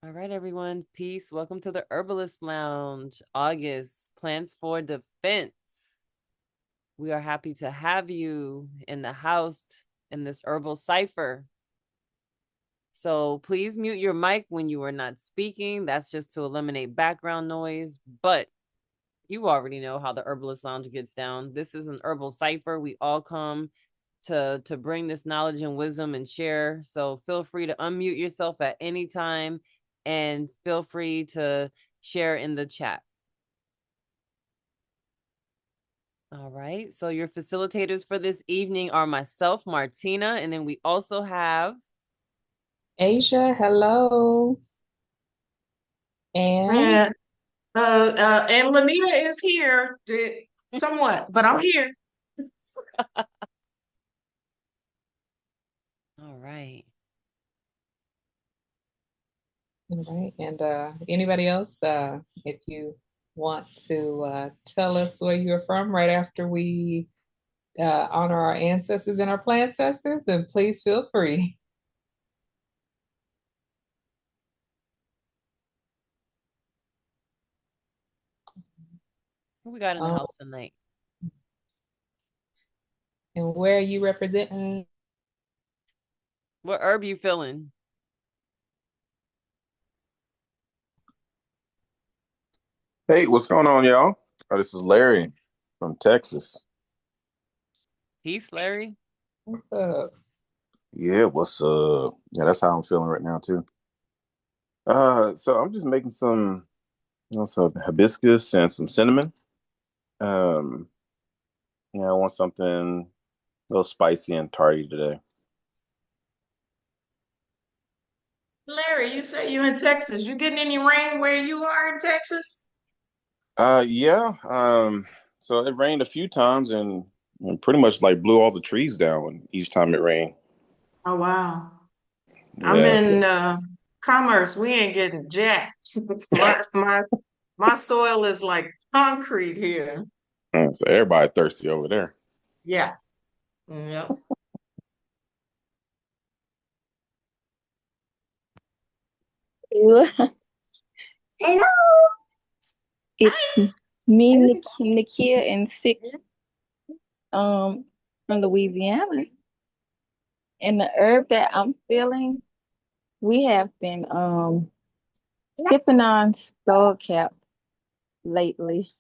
All right, everyone. Peace. Welcome to the Herbalist Lounge. August, Plants for Defense. We are happy to have you in the house in this herbal cipher. So please mute your mic when you are not speaking. That's just to eliminate background noise. But you already know how the Herbalist Lounge gets down. This is an herbal cipher. We all come to bring this knowledge and wisdom and share. So feel free to unmute yourself at any time and feel free to share in the chat. All right. So your facilitators for this evening are myself, Martina, and then we also have Asia, hello. And And Lanita is here, somewhat, but I'm here. all right. Anybody else, if you want to tell us where you're from right after we honor our ancestors and our plant ancestors, then please feel free. Who we got in the Um, house tonight? and where are you representing? What herb you feeling? Hey, what's going on, y'all? This is Larry from Texas. Peace, Larry. What's up? Yeah, what's Yeah, that's how I'm feeling right now too. So I'm just making some hibiscus and some cinnamon. Um, yeah, I want something a little spicy and tarty today. Larry, you say you in Texas. You getting any rain where you are in Texas? Yeah. So it rained a few times and pretty much like blew all the trees down each time it rained. Oh wow. I'm Yeah, so in Commerce. We ain't getting jack. My soil is like concrete here. so everybody thirsty over there. Yeah. Yep. Hello. It's me, Nikia, and Six from Louisiana. And the herb that I'm feeling, we have been sipping on skullcap lately.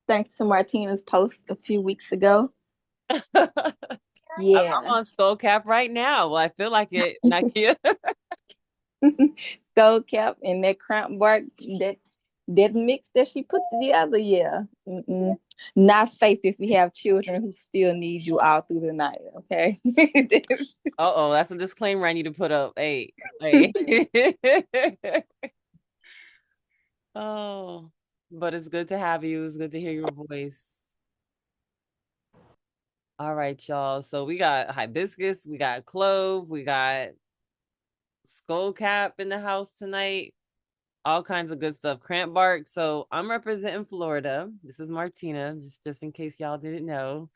Thanks to Martina's post a few weeks ago. I'm Yeah. on skullcap right now. Well, I feel like it, Nakia. Skullcap and that cramp bark, that mix that she put together, yeah. Not safe if you have children who still need you all through the night, okay? Oh, that's a disclaimer I need to put up. Hey. Oh, but it's good to have you. It's good to hear your voice. All right, y'all. So we got hibiscus, we got clove, we got skullcap in the house tonight. All kinds of good stuff. Cramp bark. So I'm representing Florida. This is Martina, just in case y'all didn't know.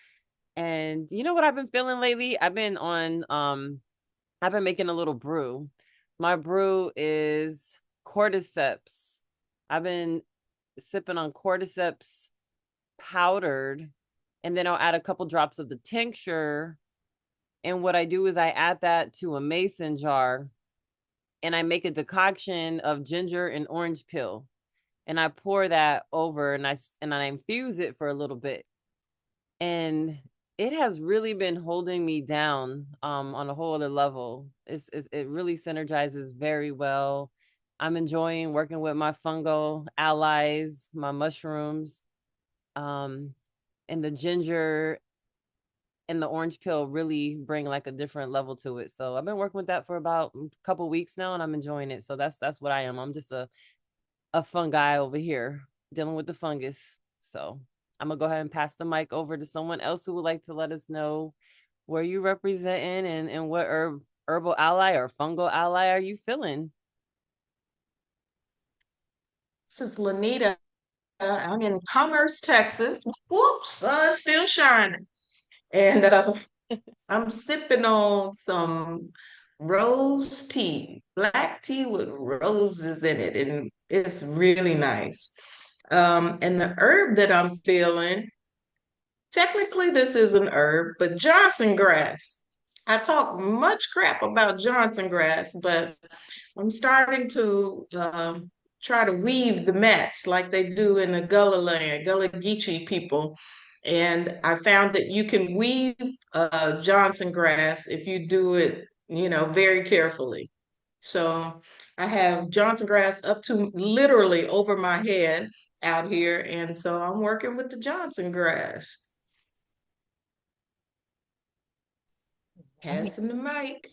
And you know what I've been feeling lately? I've been making a little brew. My brew is cordyceps. I've been sipping on cordyceps powdered, and then I'll add a couple drops of the tincture. And what I do is I add that to a mason jar and I make a decoction of ginger and orange peel. And I pour that over and I infuse it for a little bit. And it has really been holding me down on a whole other level. It really synergizes very well. I'm enjoying working with my fungal allies, my mushrooms, um, and the ginger and the orange peel really bring like a different level to it. So I've been working with that for about a couple weeks now, and I'm enjoying it. So that's what I am. I'm just a fungi over here dealing with the fungus. So I'm gonna go ahead and pass the mic over to someone else who would like to let us know where you representing and what herbal ally or fungal ally are you feeling? This is Lanita. I'm in Commerce, Texas. Whoops, sun's still shining. And I'm sipping on some rose tea, black tea with roses in it, and it's really nice. And the herb that I'm feeling, technically this is an herb, but Johnson grass. I talk much crap about Johnson grass, but I'm starting to try to weave the mats like they do in the Gullah land, Gullah Geechee people. And I found that you can weave Johnson grass if you do it, very carefully. So I have Johnson grass up to literally over my head out here. And so I'm working with the Johnson grass. Passing the mic.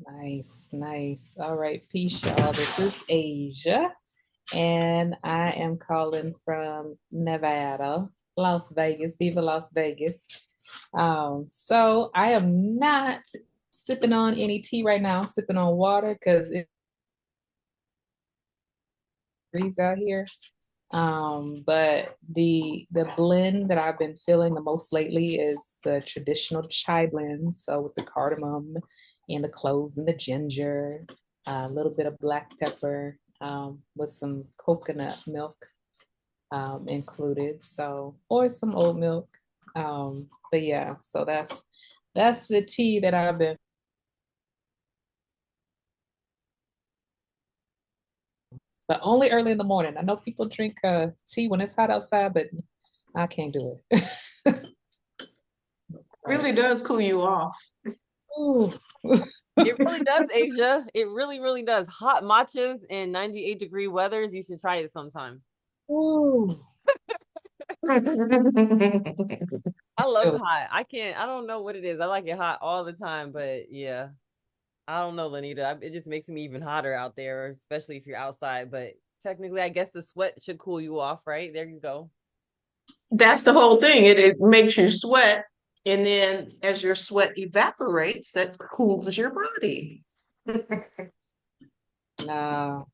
Nice, nice. All right, peace, y'all. This is Asia, and I am calling from Nevada, Las Vegas. Viva Las Vegas. So I am not sipping on any tea right now. I'm sipping on water because it's freeze out here. But the blend that I've been feeling the most lately is the traditional chai blend. So with the cardamom and the cloves and the ginger, a little bit of black pepper, with some coconut milk included. So or some oat milk. But yeah, so that's the tea that I've been. But only early in the morning. I know people drink tea when it's hot outside, but I can't do it. Really does cool you off. Ooh. It really does, Asia. It really, really does. Hot matchas in 98-degree weathers. You should try it sometime. Ooh. I love hot. I don't know what it is. I like it hot all the time, but yeah. I don't know, Lanita. It just makes me even hotter out there, especially if you're outside. But technically, I guess the sweat should cool you off, right? There you go. That's the whole thing. It makes you sweat. And then as your sweat evaporates, that cools your body. No.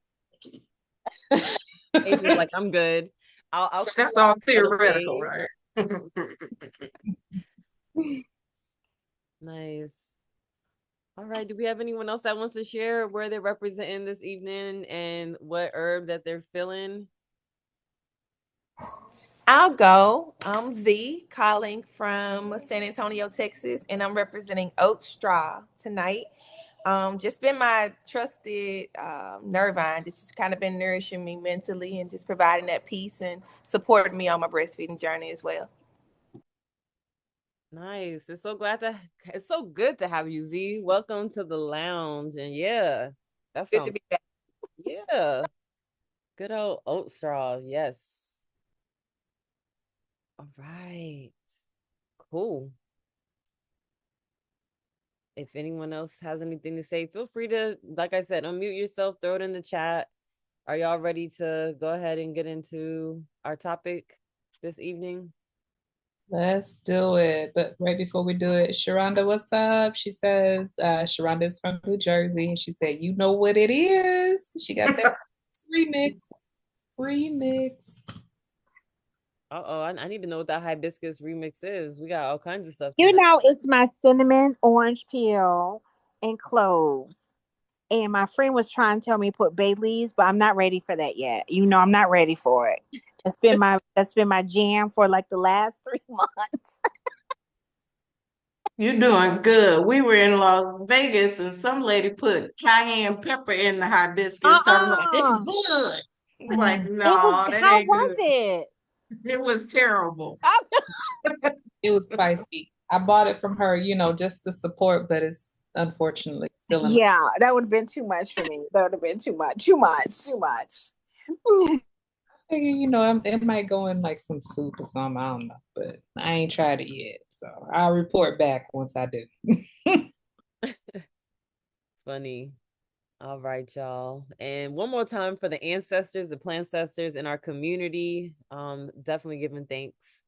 Adrian's like, I'm good. I'll So that's all theoretical, away. right? Nice. All right. Do we have anyone else that wants to share where they're representing this evening and what herb that they're feeling? I'll go. I'm Z, calling from San Antonio, Texas, and I'm representing Oat Straw tonight. Just been my trusted Nervine. This has kind of been nourishing me mentally and just providing that peace and supporting me on my breastfeeding journey as well. Nice. It's so good to have you, Z. Welcome to the lounge. And yeah, that's Good to be back. Yeah. Good old oat straw. Yes. All right. Cool. If anyone else has anything to say, feel free to, like I said, unmute yourself, throw it in the chat. Are y'all ready to go ahead and get into our topic this evening? Let's do it. But right before we do it, Sharonda, what's up? She says, Sharonda is from New Jersey, and she said, you know what it is. She got that remix. Uh-oh, I need to know what that hibiscus remix is. We got all kinds of stuff. You know, it's my cinnamon, orange peel, and cloves. And my friend was trying to tell me to put bay leaves, but I'm not ready for that yet. You know, I'm not ready for it. That's been my jam for like the last 3 months. You're doing good. We were in Las Vegas and some lady put cayenne pepper in the hibiscus, talking about it's good. It's like, no, that How ain't was good. it? It was terrible. It was spicy. I bought it from her, just to support, but it's unfortunately still in. Yeah, that would have been too much for me. That would have been too much. It might go in like some soup or something. I don't know, but I ain't tried it yet. So I'll report back once I do. Funny. All right, y'all. And one more time for the ancestors, the plant ancestors in our community. Definitely giving thanks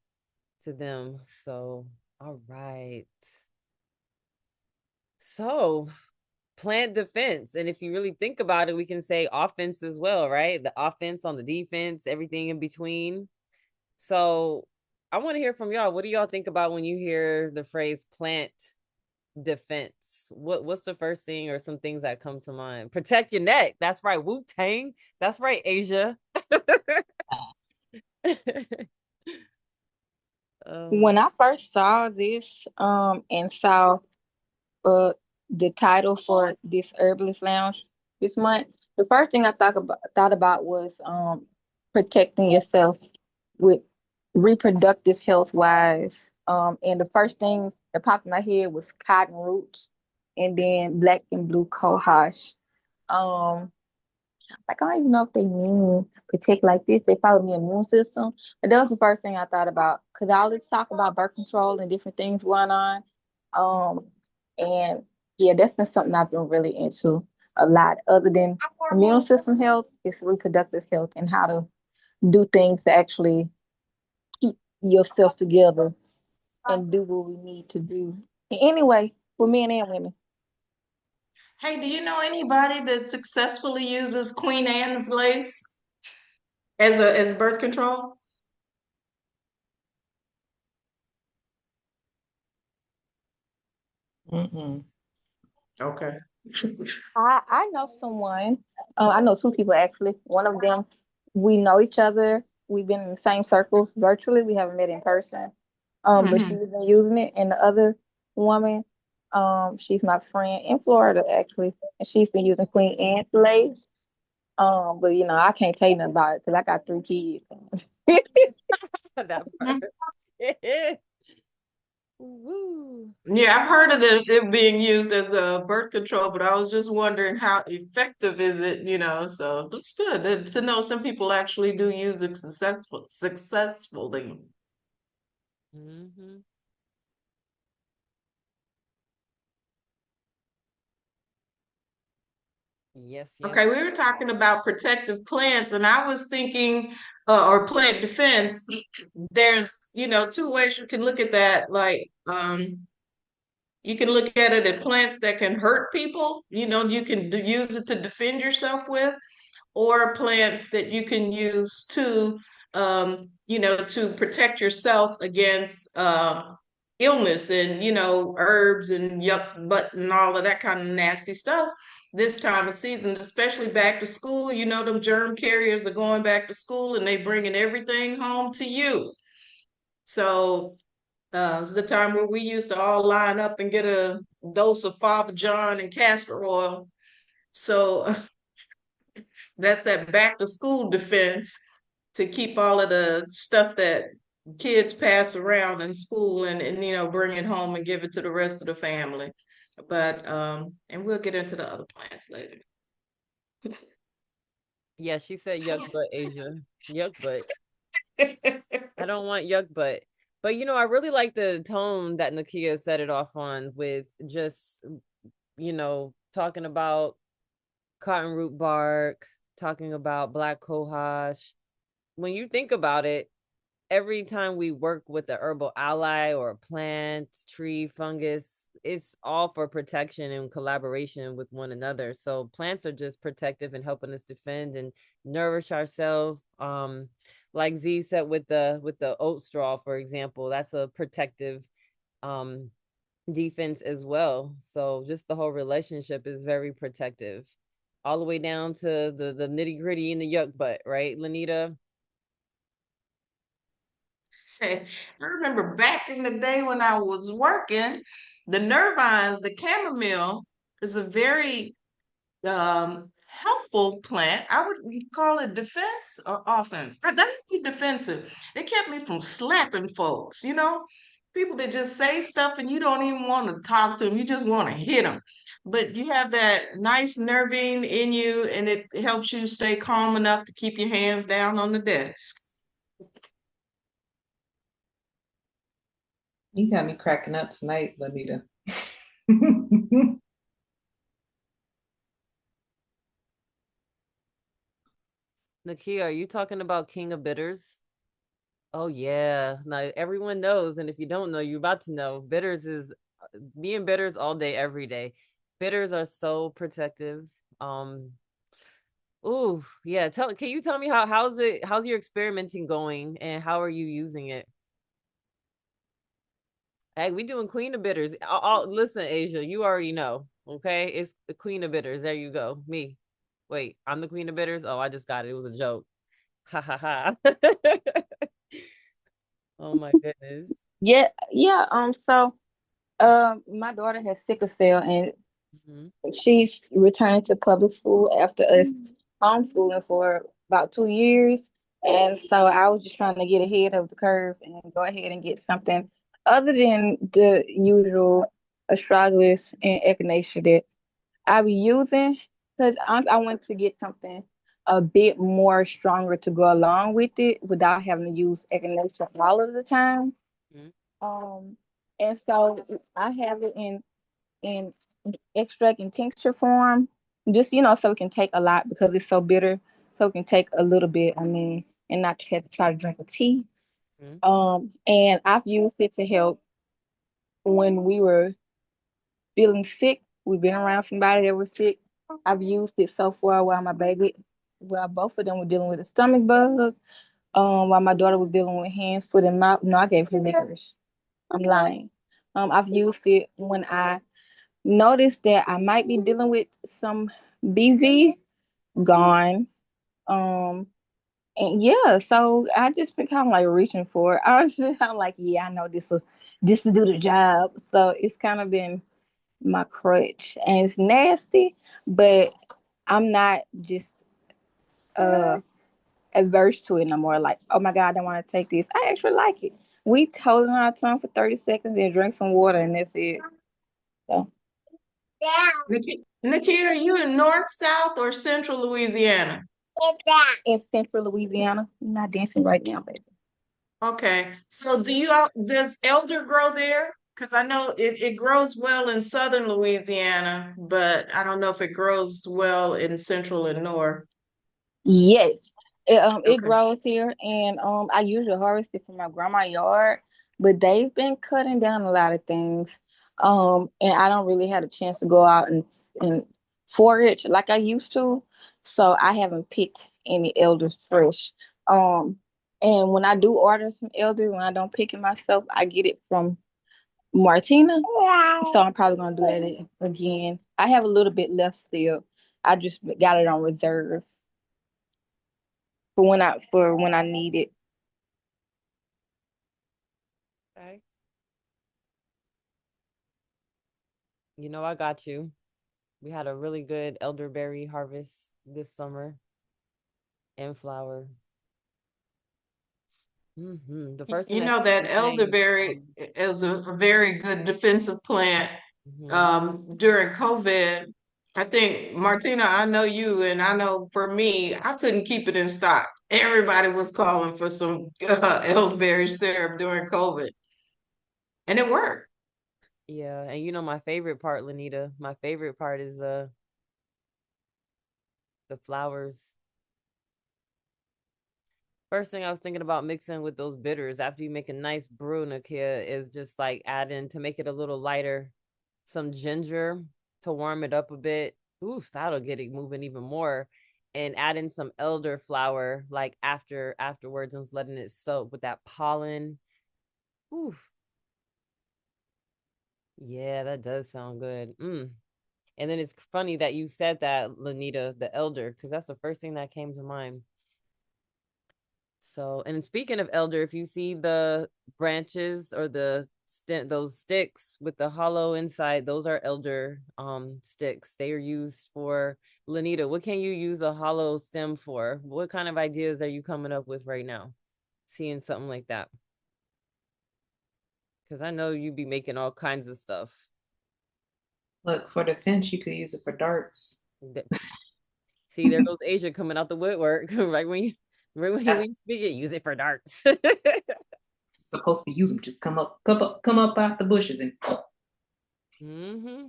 to them. So, all right. So, plant defense. And if you really think about it, we can say offense as well, right? The offense on the defense, everything in between. So, I want to hear from y'all. What do y'all think about when you hear the phrase plant defense, what's the first thing or some things that come to mind? Protect your neck. That's right. Wu-Tang. That's right, Asia. When I first saw this, and saw uh the title for this herbalist lounge this month, the first thing I thought about was protecting yourself with reproductive health wise. And the first thing that popped in my head was cotton roots, and then black and blue cohosh. Um, like I don't even know if they mean protect like this. They follow the immune system. But that was the first thing I thought about. Cause I always talk about birth control and different things going on. And yeah, that's been something I've been really into a lot. Other than immune system health, it's reproductive health and how to do things to actually keep yourself together and do what we need to do. And anyway, for men and women. Hey, do you know anybody that successfully uses Queen Anne's lace as birth control? Mm-mm. Okay. I know someone. I know two people actually. One of them, we know each other. We've been in the same circles virtually. We haven't met in person. But Mhm. she's been using it. And the other woman, she's my friend in Florida actually, and she's been using Queen Anne's lace. But I can't tell you nothing about it because I got 3 kids. That Mhm. part. Woo. Yeah, I've heard of it being used as a birth control, but I was just wondering how effective is it. So that's good to know some people actually do use it successfully. Mm-hmm. Yes, yes. Okay, we were talking about protective plants, and I was thinking, or plant defense. There's two ways you can look at that. Like, you can look at it at plants that can hurt people. You can use it to defend yourself with, or plants that you can use to protect yourself against illness and, herbs and yuck butt and all of that kind of nasty stuff this time of season, especially back to school. Them germ carriers are going back to school and they bringing everything home to you. So it's the time where we used to all line up and get a dose of Father John and castor oil. So that's that back to school defense to keep all of the stuff that kids pass around in school and bring it home and give it to the rest of the family. But and we'll get into the other plants later. Yeah, she said yuck butt, Asia. Yuck butt. I don't want yuck butt. But I really like the tone that Nakia set it off on with just, talking about cotton root bark, talking about black cohosh. When you think about it, every time we work with a herbal ally or a plant, tree, fungus, it's all for protection and collaboration with one another. So plants are just protective and helping us defend and nourish ourselves. Like Z said with the oat straw, for example, that's a protective um defense as well. So just the whole relationship is very protective. All the way down to the nitty gritty and the yuck butt, right, Lanita? I remember back in the day when I was working, the nervines, the chamomile is a very helpful plant. I would call it defense or offense. That would be defensive. It kept me from slapping folks. People that just say stuff and you don't even want to talk to them. You just want to hit them. But you have that nice nervine in you, and it helps you stay calm enough to keep your hands down on the desk. You got me cracking up tonight, Lanita. Nakia, are you talking about King of Bitters? Oh yeah. Now everyone knows, and if you don't know, you're about to know. Bitters is me and bitters all day, every day. Bitters are so protective. Um, ooh, yeah. Can you tell me how's your experimenting going and how are you using it? Hey, we doing Queen of Bitters. Listen, Asia, you already know. Okay, it's the Queen of Bitters. There you go. Me. Wait, I'm the Queen of Bitters. Oh, I just got it. It was a joke. Ha ha ha. Oh my goodness. Yeah, yeah. My daughter has sickle cell, and Mhm. she's returning to public school after us homeschooling for about 2 years. And so I was just trying to get ahead of the curve and go ahead and get something other than the usual astragalus and echinacea that I be using, because I want to get something a bit more stronger to go along with it without having to use echinacea all of the time. Mhm. Um, and so I have it in extract and tincture form, just so it can take a lot because it's so bitter. So it can take a little bit, and not have to try to drink a tea. Mhm. And I've used it to help when we were feeling sick. We've been around somebody that was sick. I've used it so far while both of them were dealing with a stomach bug. While my daughter was dealing with hands, foot, and mouth. No, I gave her licorice. I'm lying. I've used it when I noticed that I might be dealing with some BV gone. Um, and yeah, so I just been kind of like reaching for it. I'm like, yeah, I know this will do the job. So it's kind of been my crutch, and it's nasty, but I'm not just uh adverse to it no more. Like, oh my God, I don't want to take this. I actually like it. We hold it on our tongue for 30 seconds and drink some water, and that's it. So Nikki, are you in North, South, or Central Louisiana? in central Louisiana, I'm not dancing right now, baby. Okay, so does elder grow there? Because I know it grows well in southern Louisiana, but I don't know if it grows well in central and north. Yes, it Okay. grows here, and I usually harvest it from my grandma yard, but they've been cutting down a lot of things, and I don't really have a chance to go out and forage like I used to, so I haven't picked any elders fresh. Um, and when I do order some elders, when I don't pick it myself, I get it from Martina, so I'm probably gonna do that again. I have a little bit left still. I just got it on reserve for when I need it. Okay. You know I got you. We had a really good elderberry harvest this summer and flower. The first one You that know that came to mind. elderberry is a very good defensive plant Mhm. during COVID. I think, Martina, I know you, and I know for me, I couldn't keep it in stock. Everybody was calling for some elderberry syrup during COVID, and it worked. Yeah, and you know my favorite part, Lanita. My favorite part is the flowers. First thing I was thinking about mixing with those bitters after you make a nice brew, Nakia, is just like adding to make it a little lighter, some ginger to warm it up a bit. Oof, that'll get it moving even more. And adding some elderflower like afterwards and just letting it soak with that pollen. Oof. Yeah, that does sound good. And then it's funny that you said that, Lanita, the elder, because that's the first thing that came to mind. So, and speaking of elder, if you see the branches or those sticks with the hollow inside, those are elder sticks. They are used for Lanita. What can you use a hollow stem for? What kind of ideas are you coming up with right now? Seeing something like that. Because I know you be making all kinds of stuff. Look, for defense, you could use it for darts. See, there goes Asia coming out the woodwork right when you That's speak it, use it for darts. supposed to use them. Just come up out the bushes and hmm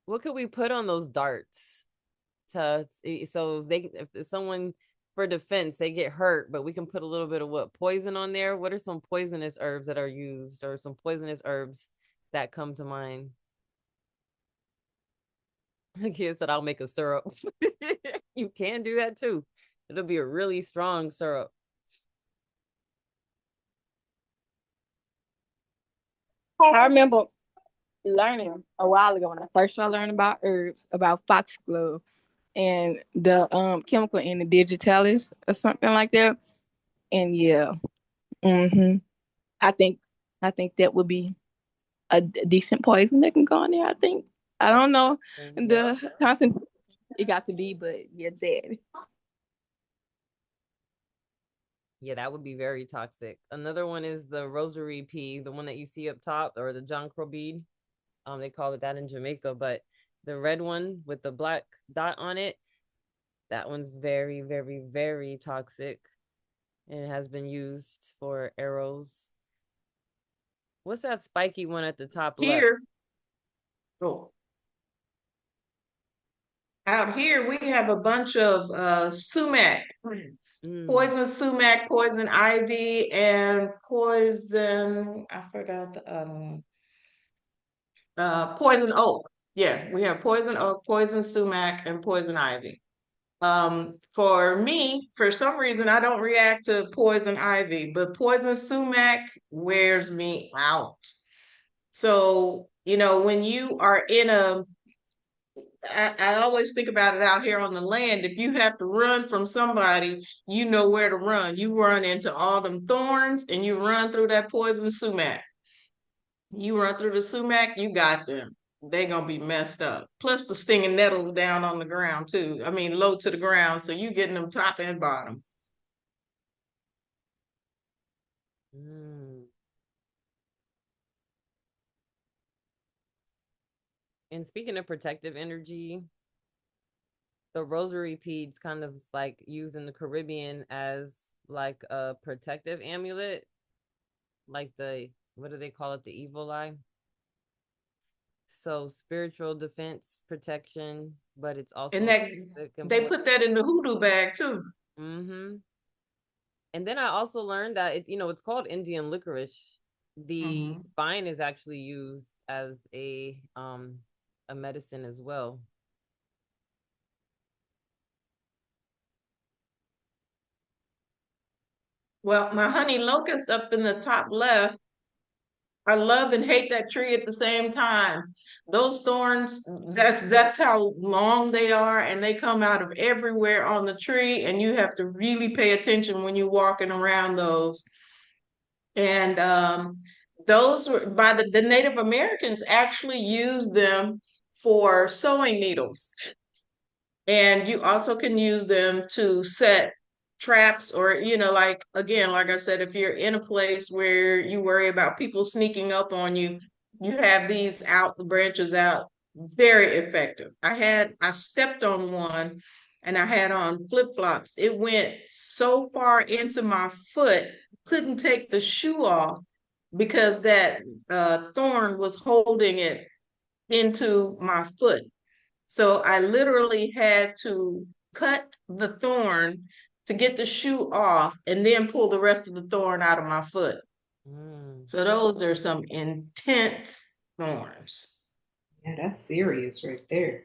What could we put on those darts so if someone for defense they get hurt, but we can put a little bit of what poison on there? What are some poisonous herbs that are used, or some poisonous herbs that come to mind? The kid said, "I'll make a syrup." You can do that too. It'll be a really strong syrup. I remember learning a while ago when I first started learning about herbs, about foxglove and the chemical in the digitalis or something like that. And yeah, hmm I think I think that would be a decent poison that can go in there. I think I don't know Yeah. the constant it got to be, but yeah, that. Yeah, that would be very toxic. Another one is the rosary pea, the one that you see up top, or the John Crow bead. They call it that in Jamaica, but the red one with the black dot on it, that one's very, very, very toxic and has been used for arrows. What's that spiky one at the top left? Here, oh, out here we have a bunch of sumac, poison sumac, poison ivy, and poison, I forgot the other one. Poison oak. Yeah, we have poison oak, poison sumac, and poison ivy. For me, for some reason, I don't react to poison ivy, but poison sumac wears me out. So, when you are I always think about it out here on the land. If you have to run from somebody, you know where to run. You run into all them thorns and you run through that poison sumac. You run through the sumac, you got them. They gonna be messed up. Plus the stinging nettles down on the ground too. I mean, low to the ground, so you getting them top and bottom. And speaking of protective energy, the rosary beads kind of like used in the Caribbean as like a protective amulet, like what do they call it? The evil eye. So spiritual defense, protection, but it's also And they put that in the hoodoo bag too. Mm-hmm. And then I also learned that it's called Indian licorice. The vine is actually used as a medicine as well. Well, my honey locust up in the top left, I love and hate that tree at the same time. Those thorns, that's how long they are, and they come out of everywhere on the tree, and you have to really pay attention when you're walking around those. And those were by the Native Americans actually used them for sewing needles. And you also can use them to set traps or, like, again, like I said, if you're in a place where you worry about people sneaking up on you, you have these out, the branches out, very effective. I stepped on one and I had on flip-flops. It went so far into my foot, couldn't take the shoe off because that thorn was holding it into my foot. So I literally had to cut the thorn to get the shoe off and then pull the rest of the thorn out of my foot. So those are some intense thorns. Yeah, that's serious right there.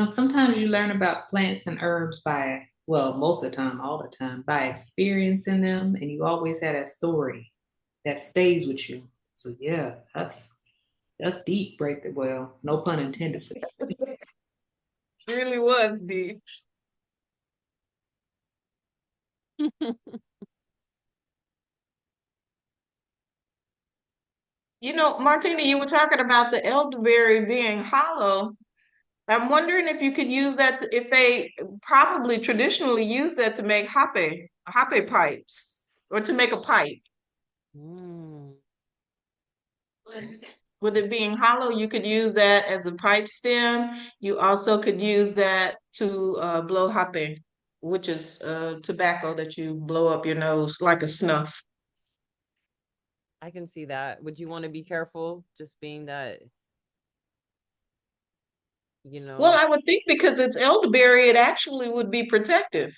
Sometimes you learn about plants and herbs most of the time, all the time, by experiencing them, and you always have that story that stays with you. So yeah, that's deep right there. Well, no pun intended for that. Really was deep. Martina, you were talking about the elderberry being hollow. I'm wondering if you could use that, if they probably traditionally use that to make hape pipes or to make a pipe. With it being hollow, you could use that as a pipe stem. You also could use that to blow hape, which is tobacco that you blow up your nose like a snuff. I can see that. Would you want to be careful just being that, Well, I would think because it's elderberry, it actually would be protective.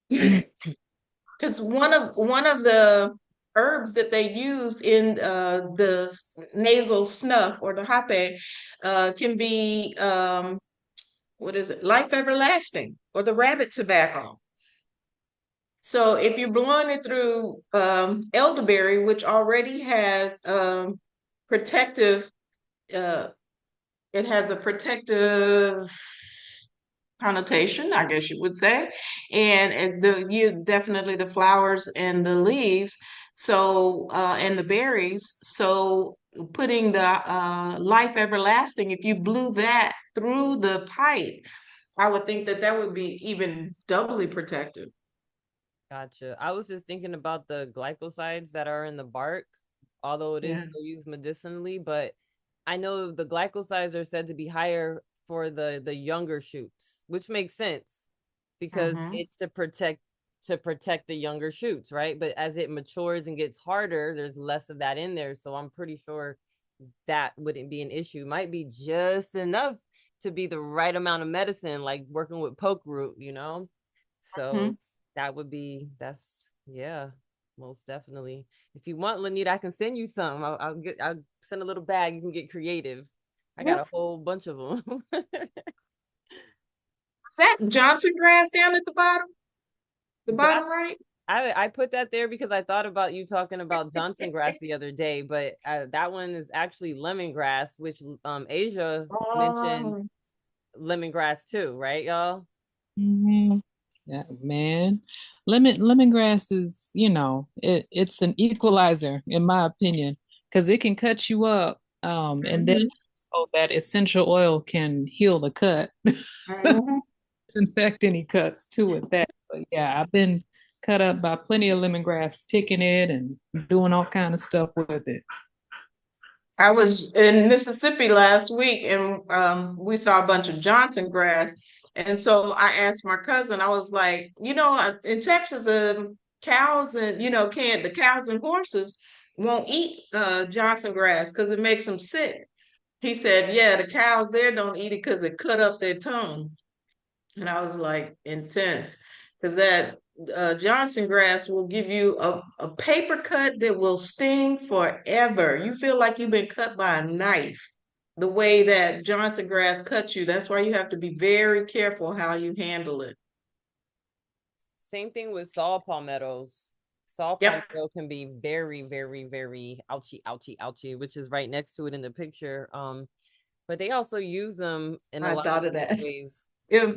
Because one of the herbs that they use in the nasal snuff or the hape can be what is it? Life everlasting or the rabbit tobacco. So if you're blowing it through elderberry, which already has protective, uh, it has a protective connotation, I guess you would say, and you definitely the flowers and the leaves, so and the berries. So putting the life everlasting, if you blew that through the pipe, I would think that that would be even doubly protective. Gotcha. I was just thinking about the glycosides that are in the bark, although it is Yeah. still used medicinally, but I know the glycosides are said to be higher for the younger shoots, which makes sense because Mm-hmm. it's to protect the younger shoots, right? But as it matures and gets harder, there's less of that in there. So I'm pretty sure that wouldn't be an issue. Might be just enough to be the right amount of medicine, like working with poke root, you know? Mm-hmm. So that's yeah, most definitely. If you want, Lanita, I can send you some. I'll send a little bag. You can get creative. I got a whole bunch of them. That Johnson grass down at the That bottom right. I put that there because I thought about you talking about Johnson grass the other day, but that one is actually lemongrass, which Asia mentioned Oh, lemongrass too, right, y'all? Mhm. Yeah, man. Lemongrass is, it's an equalizer in my opinion, because it can cut you up. And then mhm, so that essential oil can heal the cut, mhm. disinfect any cuts too with that. But yeah, I've been cut up by plenty of lemongrass, picking it and doing all kind of stuff with it. I was in Mississippi last week and we saw a bunch of Johnson grass. And so I asked my cousin, I was like, in Texas, the cows and, can't, the cows and horses won't eat Johnson grass because it makes them sick. He said, yeah, the cows there don't eat it because it cut up their tongue. And I was like, intense. Because that Johnson grass will give you a paper cut that will sting forever. You feel like you've been cut by a knife. The way that Johnson grass cuts you. That's why you have to be very careful how you handle it. Same thing with saw palmettos. Saw Yep, palmetto can be very, very, very ouchy, ouchy, ouchy, which is right next to it in the picture. But they also use them in a I lot of thought of different that. ways. Yeah,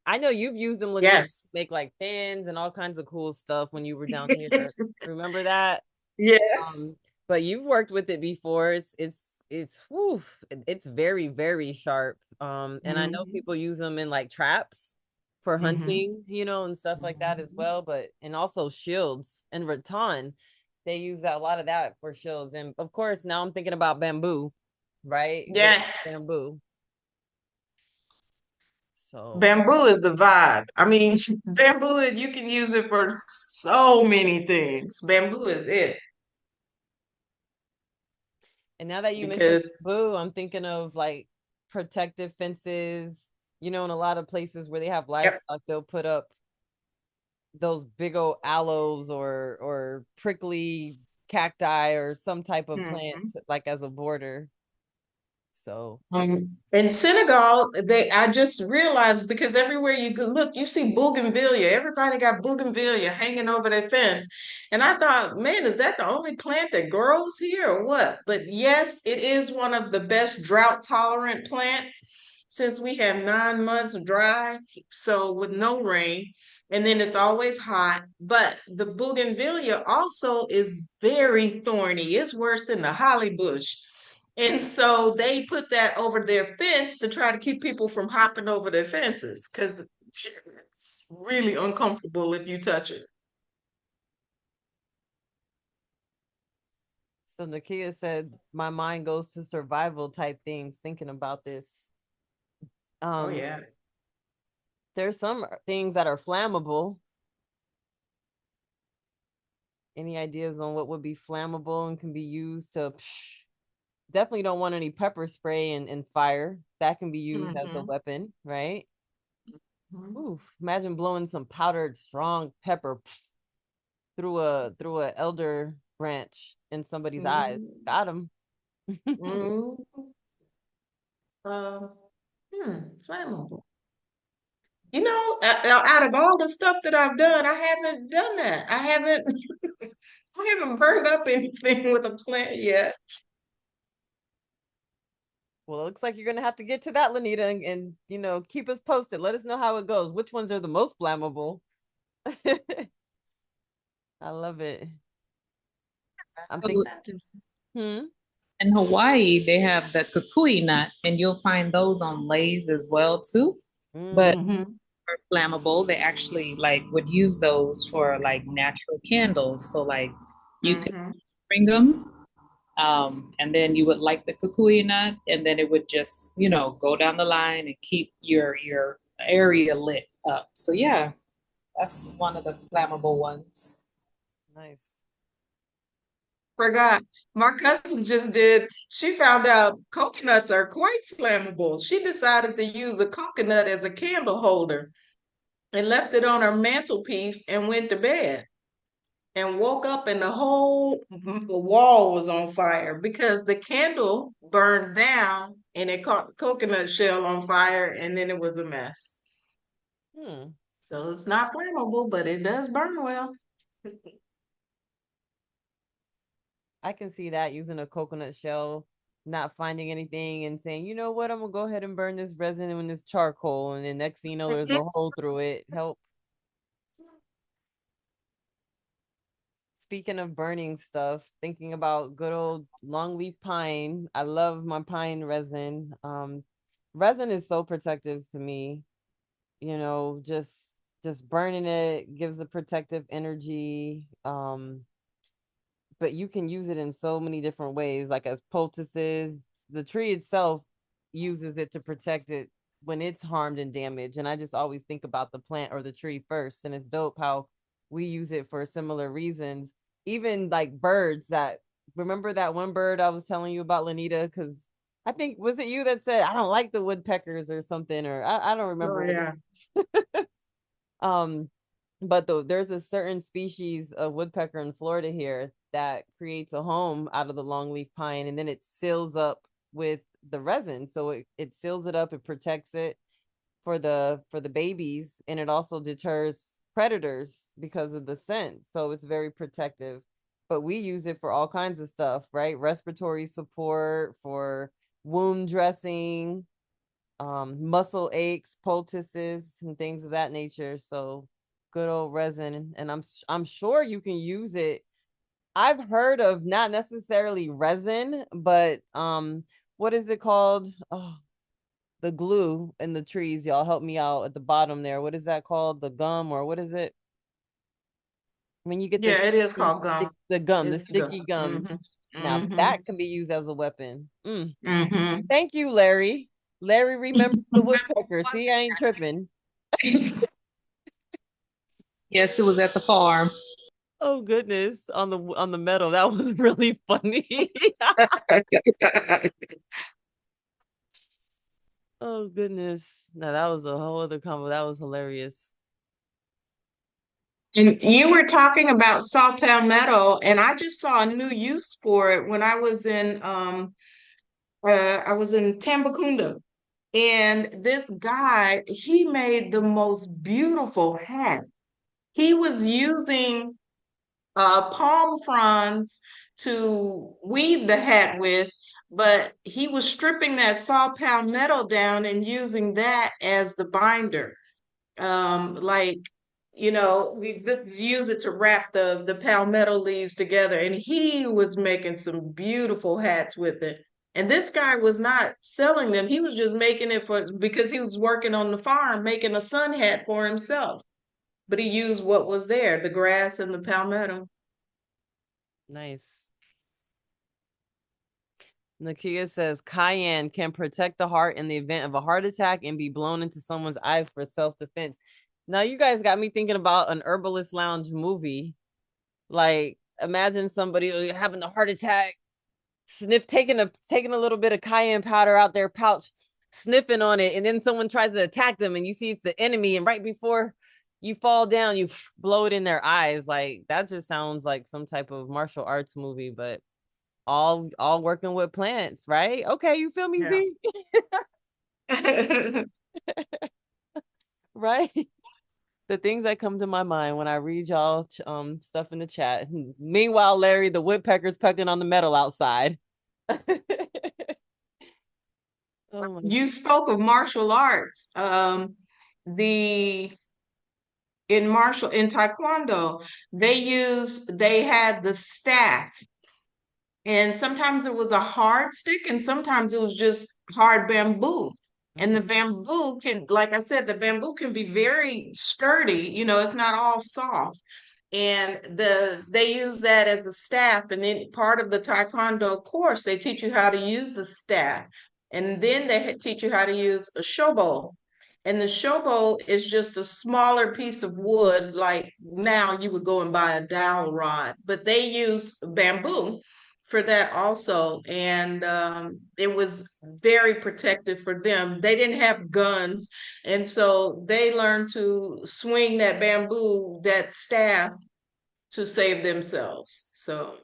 I know you've used them, Lanita, to yes, make like fans and all kinds of cool stuff when you were down here. Remember that? yes. Um, but you've worked with it before. It's whew, it's very, very sharp. And I know Hmm. people use them in like traps for Hmm. hunting, and stuff like that as well. But and also shields and rattan. They use a lot of that for shields. And of course, now I'm thinking about bamboo, right? What about Yes. bamboo? So Bamboo is the vibe. I mean, bamboo, you can use it for so many things. Bamboo is it and now that you mentioned because, bamboo, I'm thinking of like protective fences. In a lot of places where they have yep. livestock, they'll put up those big old aloes or prickly cacti or some type of plant Mhm. like as a border. So In Senegal, I just realized because everywhere you go, look, you see bougainvillea. Everybody got bougainvillea hanging over their fence. And I thought, man, is that the only plant that grows here or what? But yes, it is one of the best drought tolerant plants since we have 9 months dry, so with no rain. And then it's always hot. But the bougainvillea also is very thorny. It's worse than the holly bush. And so they put that over their fence to try to keep people from hopping over their fences because it's really uncomfortable if you touch it. Nakia said my mind goes to survival type things thinking about this. Oh, Um yeah. there's some things that are flammable. Any ideas on what would be flammable and can be used to definitely don't want any pepper spray and fire. That can be used as a Hmm. weapon, right? Ooh, imagine blowing some powdered strong pepper through a elder branch in somebody's eyes. Hmm. Got him. Hmm. Uh, Flammable. You know, out of all the stuff that I've done, I haven't done that. I haven't burned up anything with a plant yet. Well, it looks like you're gonna have to get to that, Lanita, and keep us posted. Let us know how it goes. Which ones are the most flammable? I love it. I'm thinking. Hmm. In Hawaii, they have the kukui nut, and you'll find those on Lay's as well too. But Mhm. are flammable. They actually like would use those for like natural candles. So like you could Mhm. bring them, and then you would light the kukui nut, and then it would just go down the line and keep your area lit up. So yeah, that's one of the flammable ones. Nice. Forgot. My cousin just did. She found out coconuts are quite flammable. She decided to use a coconut as a candle holder and left it on her mantelpiece and went to bed and woke up and the whole wall was on fire because the candle burned down and it caught the coconut shell on fire and then it was a mess. Hmm. So it's not flammable, but it does burn well. I can see that using a coconut shell, not finding anything and saying, you know what, I'm gonna go ahead and burn this resin and this charcoal, and then next thing you know, there's a hole through it. Help. Speaking of burning stuff, thinking about good old longleaf pine. I love my pine resin. Resin is so protective to me. Just burning it gives a protective energy. But you can use it in so many different ways, like as poultices. The tree itself uses it to protect it when it's harmed and damaged. And I just always think about the plant or the tree first. And it's dope how we use it for similar reasons. Even like birds that remember that one bird I was telling you about, Lanita, because I think was it you that said I don't like the woodpeckers or something, or I don't Oh remember. yeah. Um, but there's a certain species of woodpecker in Florida here that creates a home out of the longleaf pine, and then it seals up with the resin. So it seals it up, it protects it for the babies, and it also deters predators because of the scent. So it's very protective. But we use it for all kinds of stuff, right? Respiratory support, for wound dressing, muscle aches, poultices, and things of that nature. So good old resin, and I'm sure you can use it. I've heard of not necessarily resin, but what is it called? Oh, the glue in the trees. Y'all help me out at the bottom there. What is that called? The gum, or what is it? When you get Yeah, this it is called gum. the gum, the It's gum. sticky gum. Mm-hmm. Now Mm-hmm. that can be used as a weapon. Mm-hmm. Thank you, Larry. Larry remembers the woodpecker. See, I ain't tripping. Yes, it was at the farm. Oh goodness, on the metal. That was really funny. Oh goodness. No, that was a whole other combo. That was hilarious. And you were talking about saw palmetto, and I just saw a new use for it when I was in Tambakunda. And this guy, he made the most beautiful hat. He was using palm fronds to weave the hat with, but he was stripping that saw palmetto down and using that as the binder. Like, we use it to wrap the palmetto leaves together, and he was making some beautiful hats with it. And this guy was not selling them. He was just making it because he was working on the farm, making a sun hat for himself. But he used what was there, the grass and the palmetto. Nice. Nakia says cayenne can protect the heart in the event of a heart attack and be blown into someone's eye for self-defense. Now you guys got me thinking about an Herbalist Lounge movie. Like imagine somebody having a heart attack, taking a little bit of cayenne powder out their pouch, sniffing on it, and then someone tries to attack them and you see it's the enemy, and right before you fall down, you blow it in their eyes. Like that just sounds like some type of martial arts movie, but all working with plants, right? Okay, you feel me, Yeah. Z? Right? The things that come to my mind when I read y'all stuff in the chat. Meanwhile, Larry, the woodpecker's pecking on the metal outside. Oh my. You spoke of martial arts. The in Taekwondo, they had the staff, and sometimes it was a hard stick, and sometimes it was just hard bamboo. And the bamboo can, like I said, the bamboo can be very sturdy. It's not all soft. And they use that as a staff. And then part of the Taekwondo course, they teach you how to use the staff. And then they teach you how to use a shobo. And the shobo is just a smaller piece of wood, like now you would go and buy a dowel rod, but they use bamboo for that also. And it was very protective for them. They didn't have guns. And so they learned to swing that bamboo, that staff, to save themselves. So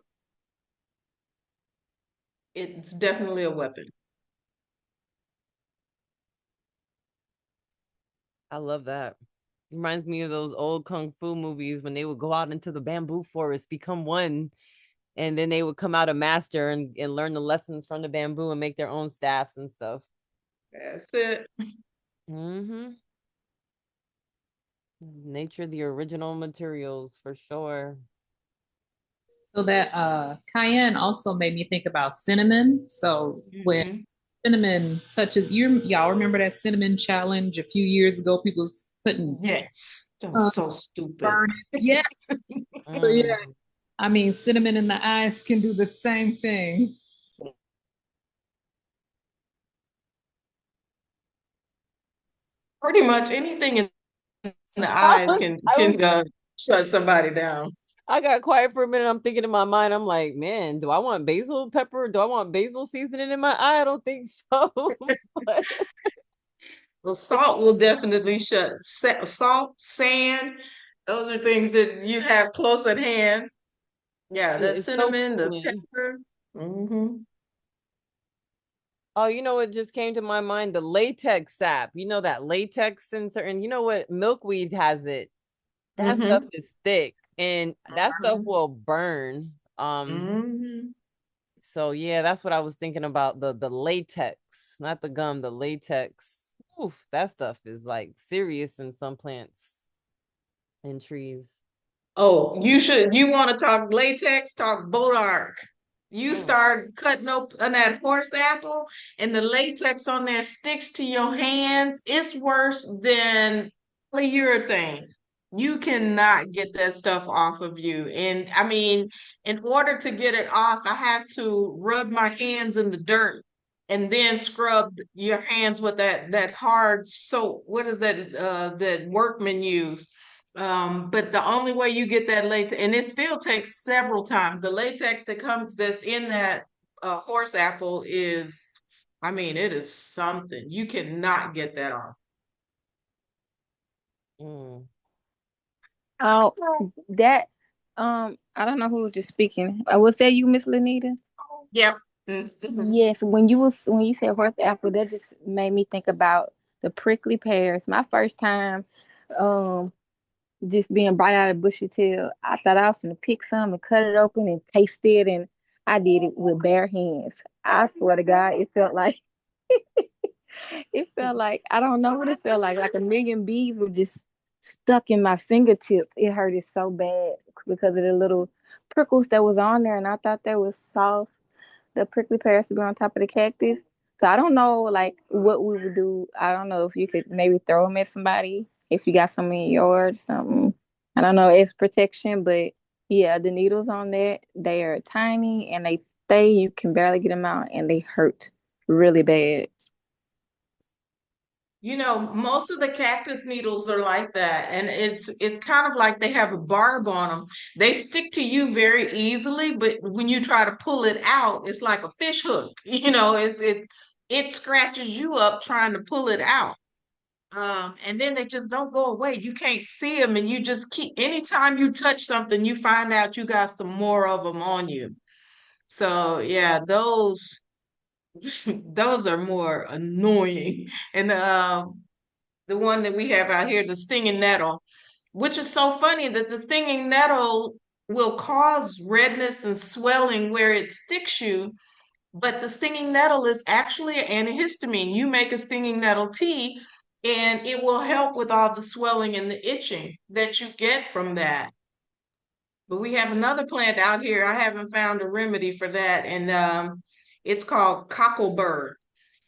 it's definitely a weapon. I love that. Reminds me of those old kung fu movies when they would go out into the bamboo forest, become one, and then they would come out a master and learn the lessons from the bamboo and make their own staffs and stuff. That's it. Mm-hmm. Nature, the original materials for sure. So that cayenne also made me think about cinnamon. So when cinnamon touches, y'all remember that cinnamon challenge a few years ago? People was putting Yes, that was so stupid. Yeah. So, yeah. I mean, cinnamon in the eyes can do the same thing. Pretty much anything in the eyes can shut somebody down. I got quiet for a minute. I'm thinking in my mind, I'm like, man, do I want basil pepper? Do I want basil seasoning in my eye? I don't think so. Well, salt will definitely shut. Salt, sand, those are things that you have close at hand. Yeah, the cinnamon, the pepper. Oh, you know what just came to my mind? The latex sap. You know that latex in certain, what milkweed has it. That stuff is thick and that stuff will burn. So yeah, that's what I was thinking about. The latex, not the gum, the latex. Oof, that stuff is like serious in some plants and trees. Oh, you want to talk latex, talk Bodark. You start cutting open that horse apple and the latex on there sticks to your hands. It's worse than polyurethane. You cannot get that stuff off of you. And I mean, in order to get it off, I have to rub my hands in the dirt and then scrub your hands with that hard soap. What is that that workmen use? But the only way you get that latex, and it still takes several times, the latex that's in that horse apple is, I mean, it is something. You cannot get that off. Oh, that I don't know who was just speaking. Was that you, Miss Lanita? Yep. Yes, when you said horse apple, that just made me think about the prickly pears. My first time just being brought out of bushy tail, I thought I was gonna pick some and cut it open and taste it, and I did it with bare hands. I swear to God, it felt like I don't know what it felt like a million bees were just stuck in my fingertips. It hurted so bad because of the little prickles that was on there, and I thought that was soft. The prickly pears to be on top of the cactus. So I don't know like what we would do. I don't know if you could maybe throw them at somebody if you got some in your yard or something. I don't know. It's protection, but yeah, the needles on that, they are tiny and they stay. You can barely get them out and they hurt really bad. Most of the cactus needles are like that, and it's kind of like they have a barb on them. They stick to you very easily, but when you try to pull it out, it's like a fish hook. It scratches you up trying to pull it out. And then they just don't go away. You can't see them, and you just keep. Anytime you touch something, you find out you got some more of them on you. So yeah, those those are more annoying. And the one that we have out here, the stinging nettle, which is so funny that the stinging nettle will cause redness and swelling where it sticks you, but the stinging nettle is actually an antihistamine. You make a stinging nettle tea, and it will help with all the swelling and the itching that you get from that. But we have another plant out here. I haven't found a remedy for that, and it's called cocklebur.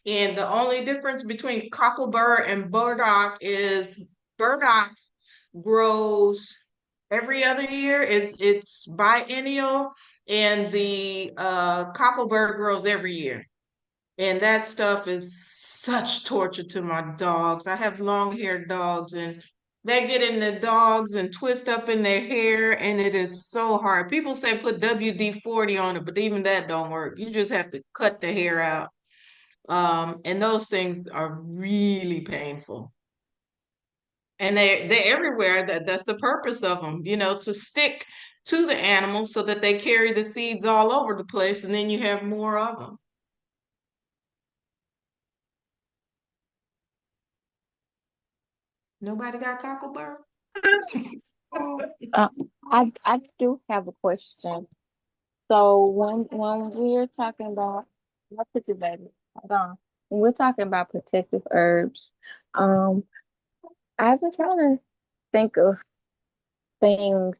And the only difference between cocklebur and burdock is burdock grows every other year. It's biennial, and the cocklebur grows every year. And that stuff is such torture to my dogs. I have long-haired dogs, and they get in the dogs and twist up in their hair, and it is so hard. People say put WD-40 on it, but even that don't work. You just have to cut the hair out. And those things are really painful. And they're everywhere. That's the purpose of them, to stick to the animal so that they carry the seeds all over the place, and then you have more of them. Nobody got cocklebur? I do have a question. So when we're talking about, let's put it baby. Hold on. When we're talking about protective herbs, um, I've been trying to think of things,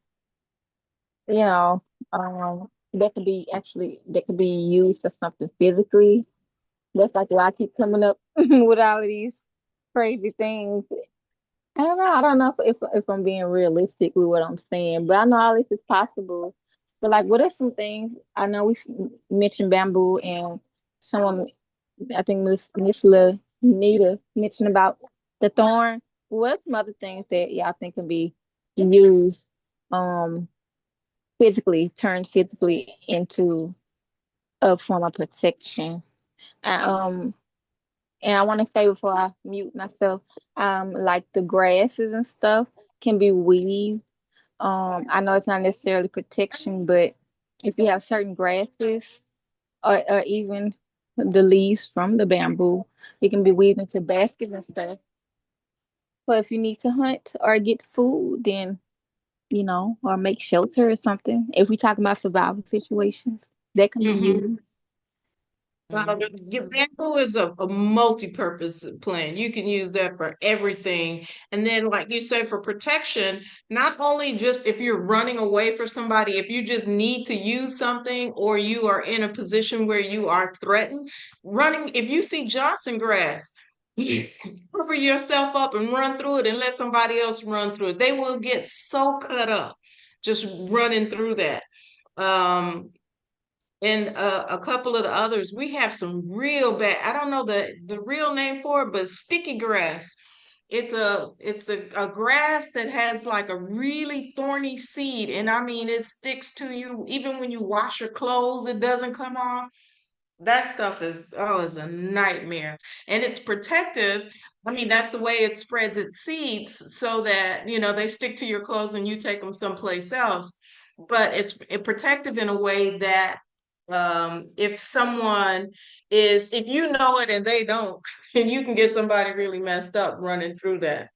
you know, that could be used for something physically. That's like why I keep coming up with all of these crazy things. I don't know if I'm being realistic with what I'm saying, but I know all this is possible. But like, what are some things? I know we mentioned bamboo, and someone, I think Miss Nita mentioned about the thorn. What are some other things that y'all think can be used, um, turned physically into a form of protection? Uh, Um, and I want to say before I mute myself, like the grasses and stuff can be weaved. I know it's not necessarily protection, but if you have certain grasses or even the leaves from the bamboo, it can be weaved into baskets and stuff. But if you need to hunt or get food, then or make shelter or something. If we talk about survival situations, that can be used. Bamboo is a multi-purpose plant. You can use that for everything. And then, like you say, for protection, not only just if you're running away from somebody, if you just need to use something or you are in a position where you are threatened, if you see Johnson grass, cover yourself up and run through it and let somebody else run through it. They will get so cut up just running through that. And a couple of the others, we have some real bad. I don't know the real name for it, but sticky grass. It's a grass that has like a really thorny seed, and I mean it sticks to you even when you wash your clothes. It doesn't come off. That stuff is a nightmare, and it's protective. I mean, that's the way it spreads its seeds so that they stick to your clothes and you take them someplace else. But it's protective in a way that if you know it and they don't, then you can get somebody really messed up running through that.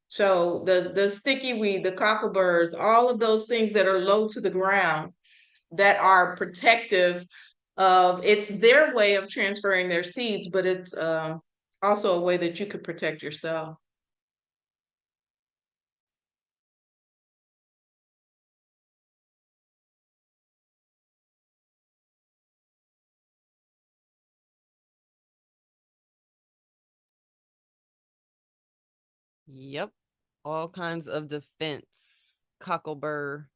So the sticky weed, the cockleburs, all of those things that are low to the ground that are protective it's their way of transferring their seeds, but it's also a way that you could protect yourself. Yep. All kinds of defense. Cocklebur.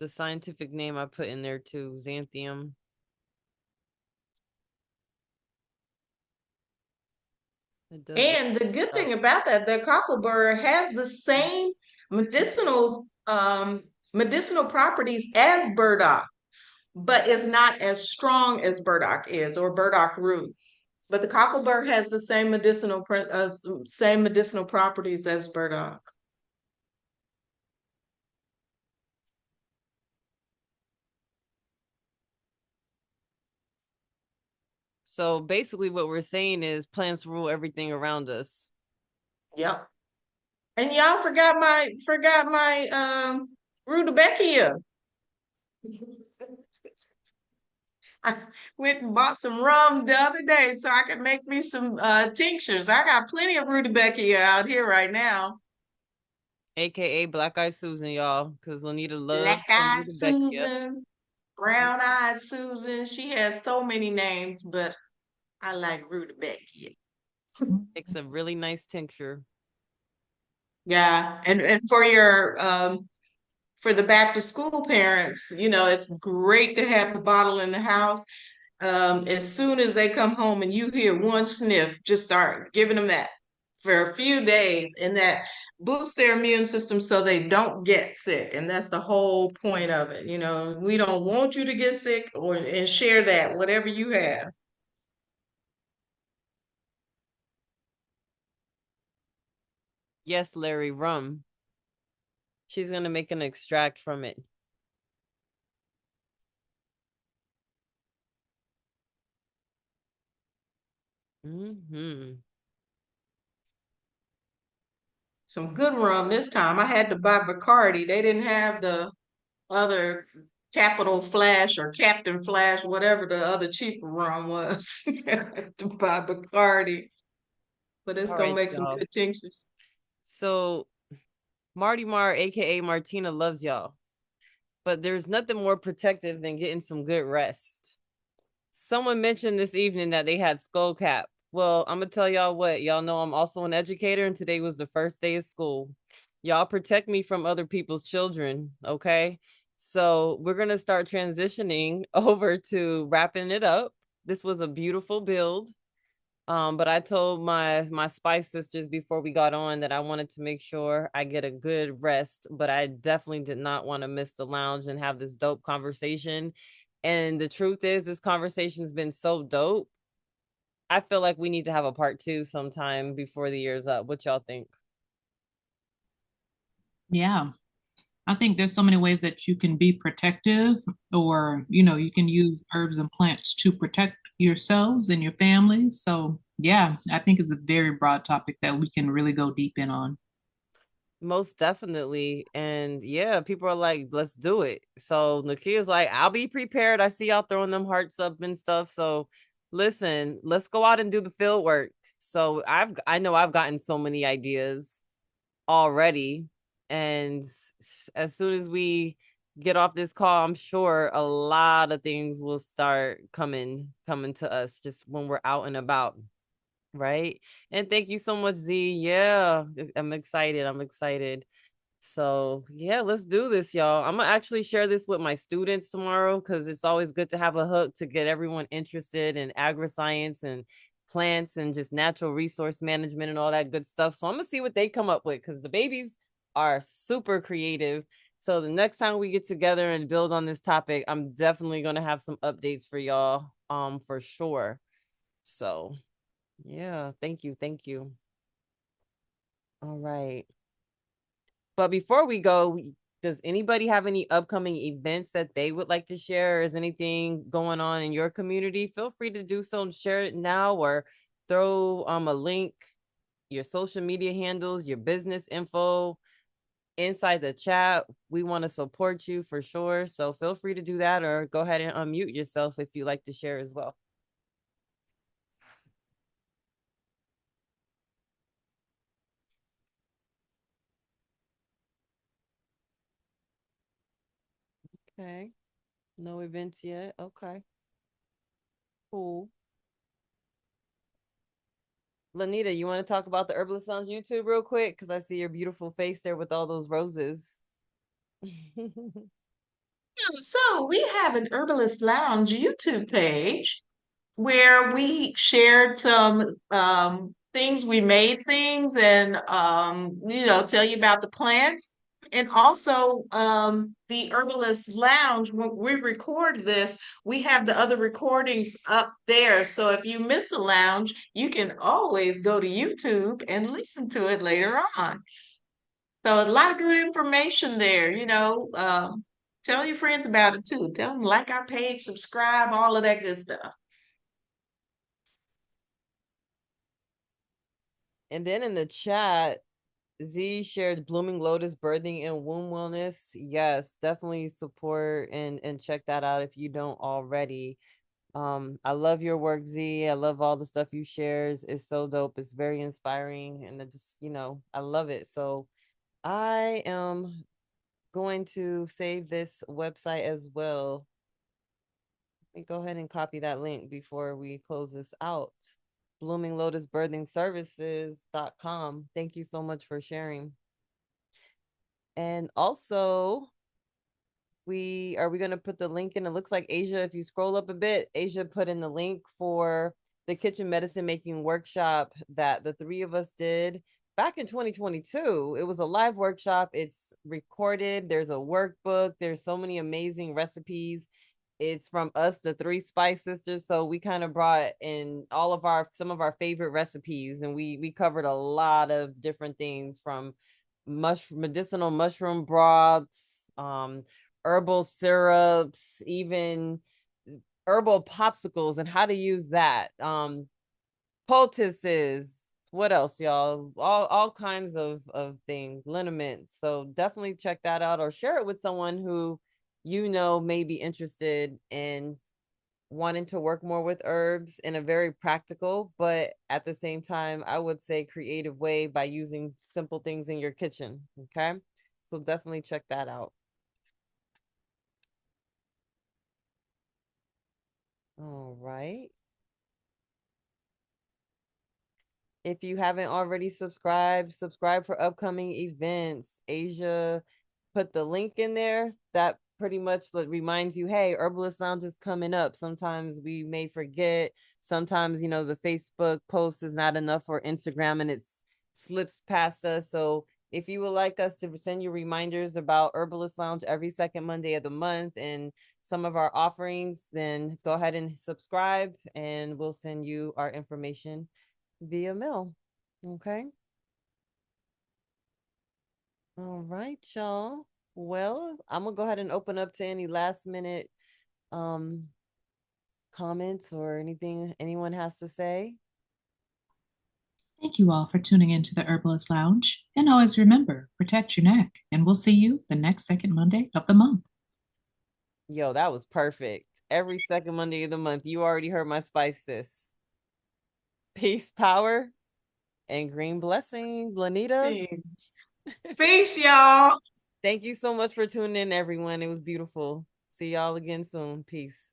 The scientific name I put in there too, Xanthium. And the good thing about that, the cocklebur has the same medicinal properties as burdock, but it's not as strong as burdock is, or burdock root. But the cocklebur has the same medicinal properties as burdock. So basically what we're saying is plants rule everything around us. Yep. And y'all forgot my rudbeckia. I went and bought some rum the other day so I could make me some tinctures. I got plenty of rudbeckia out here right now. AKA Black Eyed Susan, y'all, because Lanita loves Black some Eyed rutabaga. Susan, Brown Eyed Susan. She has so many names, but I like rudbeckia. Makes a really nice tincture. Yeah, and for your for the back to school parents, you know, it's great to have a bottle in the house. As soon as they come home and you hear one sniff, just start giving them that for a few days, and that boosts their immune system so they don't get sick. And that's the whole point of it. You know, we don't want you to get sick or and share that, whatever you have. Yes, Larry, rum. She's gonna make an extract from it. Mm-hmm. Some good rum this time. I had to buy Bacardi. They didn't have the other Capital Flash or Captain Flash, whatever the other cheaper rum was, to buy Bacardi. But it's All gonna right, make some y'all. good tinctures. So Marty Mar, aka Martina, loves y'all. But there's nothing more protective than getting some good rest. Someone mentioned this evening that they had skull cap. Well, I'm gonna tell y'all what, y'all know I'm also an educator, and today was the first day of school. Y'all protect me from other people's children, okay? So we're gonna start transitioning over to wrapping it up. This was a beautiful build. But I told my Spice sisters before we got on that I wanted to make sure I get a good rest, but I definitely did not want to miss the lounge and have this dope conversation. And the truth is, this conversation's been so dope. I feel like we need to have a part two sometime before the year's up. What y'all think? Yeah. I think there's so many ways that you can be protective, or, you know, you can use herbs and plants to protect yourselves and your families. So, yeah, I think it's a very broad topic that we can really go deep in on. Most definitely. And yeah, people are like, let's do it. So Nakia's like, I'll be prepared. I see y'all throwing them hearts up and stuff. So listen, let's go out and do the field work. So I know I've gotten so many ideas already. And as soon as we get off this call, I'm sure a lot of things will start coming to us just when we're out and about. Right. And thank you so much, Z. Yeah, I'm excited. I'm excited. So, yeah, let's do this, y'all. I'm gonna actually share this with my students tomorrow because it's always good to have a hook to get everyone interested in agri-science and plants and just natural resource management and all that good stuff. So, I'm gonna see what they come up with because the babies are super creative. So, the next time we get together and build on this topic, I'm definitely gonna have some updates for y'all, for sure. So, yeah, thank you. Thank you. All right. But before we go, does anybody have any upcoming events that they would like to share? Or is anything going on in your community? Feel free to do so and share it now, or throw a link, your social media handles, your business info inside the chat. We want to support you for sure. So feel free to do that, or go ahead and unmute yourself if you like to share as well. Okay. No events yet. Okay. Cool. Lanita, you want to talk about the Herbalist Lounge YouTube real quick? Because I see your beautiful face there with all those roses. So we have an Herbalist Lounge YouTube page where we shared some things, we made things, and you know, tell you about the plants. And also the Herbalist Lounge, when we record this, we have the other recordings up there. So if you missed the lounge, you can always go to YouTube and listen to it later on. So a lot of good information there, you know. Tell your friends about it too. Tell them like our page, subscribe, all of that good stuff. And then in the chat, Z shared Blooming Lotus Birthing and Womb Wellness. Yes, definitely support and check that out if you don't already. I love your work, Z. I love all the stuff you shares. It's so dope. It's very inspiring, and it just, I love it. So I am going to save this website as well. Let me go ahead and copy that link before we close this out. bloominglotusbirthingservices.com. Thank you so much for sharing. And also, we going to put the link in? It looks like Asia, if you scroll up a bit, Asia put in the link for the kitchen medicine making workshop that the three of us did back in 2022. It was a live workshop. It's recorded. There's a workbook. There's so many amazing recipes. It's from us, the Three Spice Sisters. So we kind of brought in some of our favorite recipes, and we covered a lot of different things, from medicinal mushroom broths, herbal syrups, even herbal popsicles and how to use that. Poultices, what else, y'all? All kinds of things, liniments. So definitely check that out, or share it with someone who may be interested in wanting to work more with herbs in a very practical, but at the same time, I would say creative way, by using simple things in your kitchen. Okay. So definitely check that out. All right. If you haven't already subscribe for upcoming events. Asia put the link in there. That pretty much reminds you, hey, Herbalist Lounge is coming up. Sometimes we may forget. Sometimes, the Facebook post is not enough, for Instagram, and it slips past us. So if you would like us to send you reminders about Herbalist Lounge every second Monday of the month and some of our offerings, then go ahead and subscribe, and we'll send you our information via mail. Okay. All right, y'all. Well, I'm gonna go ahead and open up to any last minute comments or anything anyone has to say. Thank you all for tuning into the Herbalist Lounge. And always remember, protect your neck. And we'll see you the next second Monday of the month. Yo, that was perfect. Every second Monday of the month. You already heard my spice, sis. Peace, power, and green blessings, Lanita. Peace, y'all. Thank you so much for tuning in, everyone. It was beautiful. See y'all again soon. Peace.